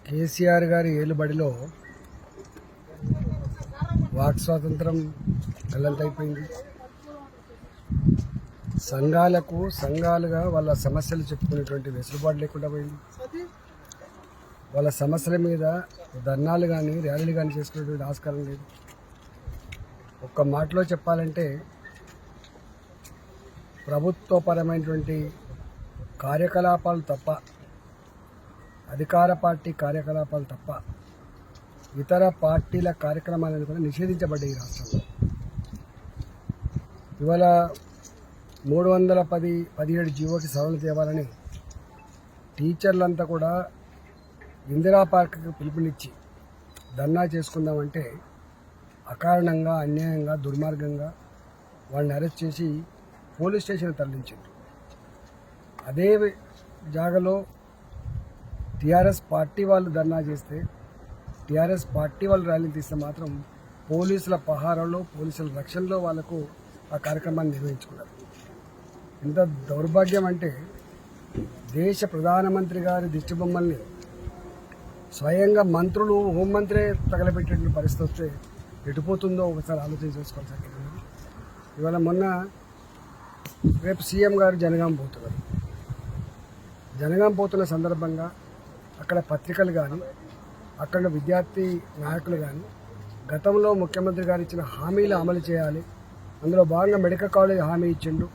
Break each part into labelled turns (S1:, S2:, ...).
S1: కేసీఆర్ గారి ఏలుబడిలో వాక్ స్వాతంత్రం గల్లంతైపోయింది. సంఘాలుగా వాళ్ళ సమస్యలు చెప్పుకునేటువంటి వెసులుబాటు లేకుండా పోయింది. వాళ్ళ సమస్యల మీద ధర్నాలు కానీ ర్యాలీలు కానీ చేసుకునేటువంటి ఆస్కారం లేదు. ఒక్క మాటలో చెప్పాలంటే ప్రభుత్వపరమైనటువంటి కార్యకలాపాలు తప్ప, అధికార పార్టీ కార్యకలాపాలు తప్ప ఇతర పార్టీల కార్యక్రమాలను కూడా నిషేధించబడ్డాయి ఈ రాష్ట్రంలో. ఇవాళ 317 జీవోకి సవరణ తేవాలని టీచర్లంతా కూడా ఇందిరా పార్క్కి పిలుపునిచ్చి ధర్నా చేసుకుందామంటే అకారణంగా, అన్యాయంగా, దుర్మార్గంగా వాళ్ళని అరెస్ట్ చేసి పోలీస్ స్టేషన్ తరలించింది. అదే జాగాలో టీఆర్ఎస్ పార్టీ వాళ్ళు ధర్నా చేస్తే, టీఆర్ఎస్ పార్టీ వాళ్ళు ర్యాలీలు తీస్తే మాత్రం పోలీసుల పహారాలో, పోలీసుల రక్షణలో వాళ్లకు ఆ కార్యక్రమాన్ని నిర్వహించుకున్నారు. ఎంత దౌర్భాగ్యం అంటే దేశ ప్రధానమంత్రి గారి దిష్టిబొమ్మల్ని స్వయంగా మంత్రులు, హోంమంత్రే తగలబెట్టే పరిస్థితి వస్తే ఎటుపోతుందో ఒకసారి ఆలోచన చేసుకోవాల్సి ఉంటుంది. ఇవాళ రేపు సీఎం గారు జనగాం పోతున్నారు. జనగాం పోతున్న సందర్భంగా అక్కడ పత్రికలు కానీ, అక్కడ విద్యార్థి నాయకులు కానీ గతంలో ముఖ్యమంత్రి గారు ఇచ్చిన హామీలు అమలు చేయాలి, అందులో భాగంగా మెడికల్ కాలేజ్ హామీ ఇచ్చిండు,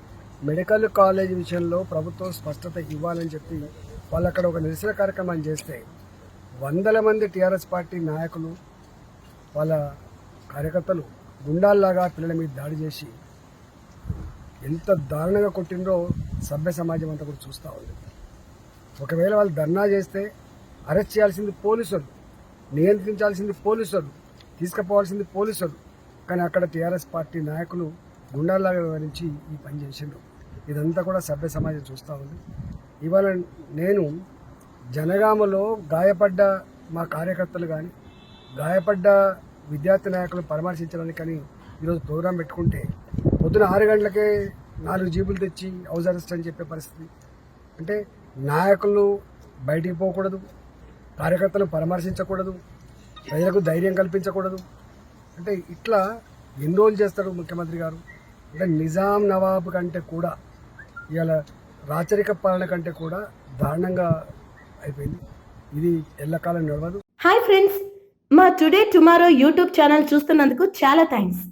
S1: మెడికల్ కాలేజ్ విషయంలో ప్రభుత్వం స్పష్టత ఇవ్వాలని చెప్పి వాళ్ళు అక్కడ ఒక నిరసన కార్యక్రమాన్ని చేస్తే 100 మంది టీఆర్ఎస్ పార్టీ నాయకులు, వాళ్ళ కార్యకర్తలు గుండాల్లాగా పిల్లల మీద దాడి చేసి ఎంత దారుణంగా కొట్టిండ్రో సభ్య సమాజం అంతా కూడా చూస్తూ ఉంది. ఒకవేళ వాళ్ళు ధర్నా చేస్తే అరెస్ట్ చేయాల్సింది పోలీసులు, నియంత్రించాల్సింది పోలీసులు, తీసుకుపోవాల్సింది పోలీసులు. కానీ అక్కడ టీఆర్ఎస్ పార్టీ నాయకులు గుండాల్లాగా వివరించి ఈ పని చేసిండ్రు. ఇదంతా కూడా సభ్య సమాజం చూస్తూ ఉంది. ఇవాళ నేను జనగామలో గాయపడ్డ మా కార్యకర్తలు కానీ, గాయపడ్డ విద్యార్థి నాయకులు పరామర్శించడానికి కానీ ఈరోజు ప్రోగ్రాం పెట్టుకుంటే పొద్దున 6 గంటలకే 4 జీబులు తెచ్చి హౌస్ అరెస్ట్ అని చెప్పే పరిస్థితి. అంటే నాయకులు బయటికి పోకూడదు, కార్యకర్తలు పరామర్శించకూడదు, ప్రజలకు ధైర్యం కల్పించకూడదు. అంటే ఇట్లా ఎన్ని రోజులు చేస్తారు ముఖ్యమంత్రి గారు? అంటే నిజాం నవాబు కంటే కూడా ఇవాళ రాచరిక పాలన కంటే కూడా దారుణంగా అయిపోయింది. ఇది ఎల్లకాలం నడవదు.
S2: హాయ్ ఫ్రెండ్స్, మా టుడే టుమారో యూట్యూబ్ ఛానల్ చూస్తున్నందుకు చాలా థ్యాంక్స్.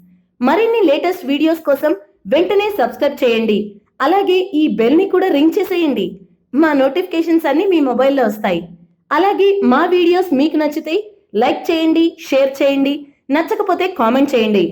S2: మరిన్ని లేటెస్ట్ వీడియోస్ కోసం వెంటనే సబ్స్క్రైబ్ చేయండి. అలాగే ఈ బెల్ ని కూడా రింగ్ చేసేయండి. మా నోటిఫికేషన్స్ అన్ని మీ మొబైల్లో వస్తాయి. అలాగే మా వీడియోస్ మీకు నచ్చితే లైక్ చేయండి, షేర్ చేయండి, నచ్చకపోతే కామెంట్ చేయండి.